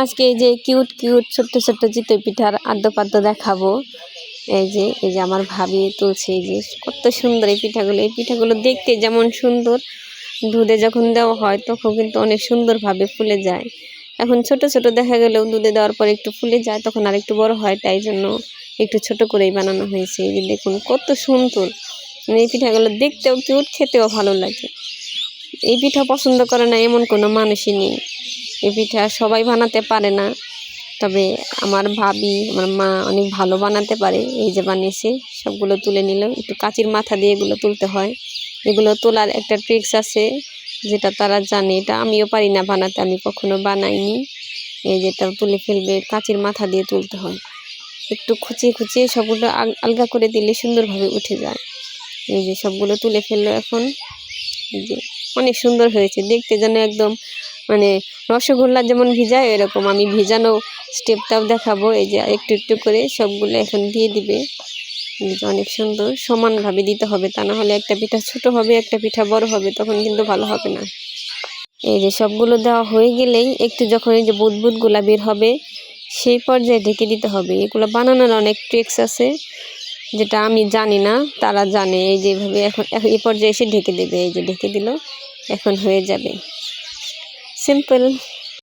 আজকে এই যে কিউট কিউট ছোট্ট ছোট্ট চিতই পিঠার আদ্যপাদ্য দেখাবো। এই যে আমার ভাবি তুলছে, এই যে কত সুন্দর এই পিঠাগুলো দেখতে যেমন সুন্দর, দুধে যখন দেওয়া হয় তখন কিন্তু অনেক সুন্দরভাবে ফুলে যায়। এখন ছোট ছোট দেখা গেলেও দুধে দেওয়ার পর একটু ফুলে যায়, তখন আর একটু বড় হয়, তাই জন্য একটু ছোট করেই বানানো হয়েছে। এই যে দেখুন কত সুন্দর, এই পিঠাগুলো দেখতেও কিউট, খেতেও ভালো লাগে। এই পিঠা পছন্দ করে না এমন কোনো মানুষই নেই। এই পিঠা সবাই বানাতে পারে না, তবে আমার ভাবি, আমার মা অনেক ভালো বানাতে পারে। এই যে বানিয়েছে, সবগুলো তুলে নিল। একটু কাঁচির মাথা দিয়ে এগুলো তুলতে হয়। এগুলো তোলার একটা ট্রিক্স আছে, যেটা তারা জানে, এটা আমিও পারি না বানাতে, আমি কখনো বানাইনি। এই যেটা তুলে ফেলবে, কাঁচির মাথা দিয়ে তুলতে হয়। একটু খুঁচিয়ে খুঁচিয়ে সবগুলো আলগা করে দিলে সুন্দরভাবে উঠে যায়। এই যে সবগুলো তুলে ফেললো এখন। এই যে অনেক সুন্দর হয়েছে দেখতে, যেন একদম মানে রসগোল্লা যেমন ভিজায় এরকম আমি ভিজানো স্টেপটাও দেখাবো। এই যে একটু একটু করে সবগুলো এখন দিয়ে দিবে। অনেক সুন্দর, সমানভাবে দিতে হবে, তা না হলে একটা পিঠা ছোট হবে, একটা পিঠা বড় হবে, তখন কিন্তু ভালো হবে না। এই যে সবগুলো দেওয়া হয়ে গেলেই একটু যখন এই যে বুদবুদগুলা বের হবে, সেই পর্যায়ে ঢেকে দিতে হবে। এগুলো বানানোর অনেক ট্রিক্স আছে, যেটা আমি জানি না, তারা জানে। এই যেভাবে এখন এই পর্যায়ে এসে ঢেকে দেবে। এই যে ঢেকে দিল, এখন হয়ে যাবে, সিম্পল।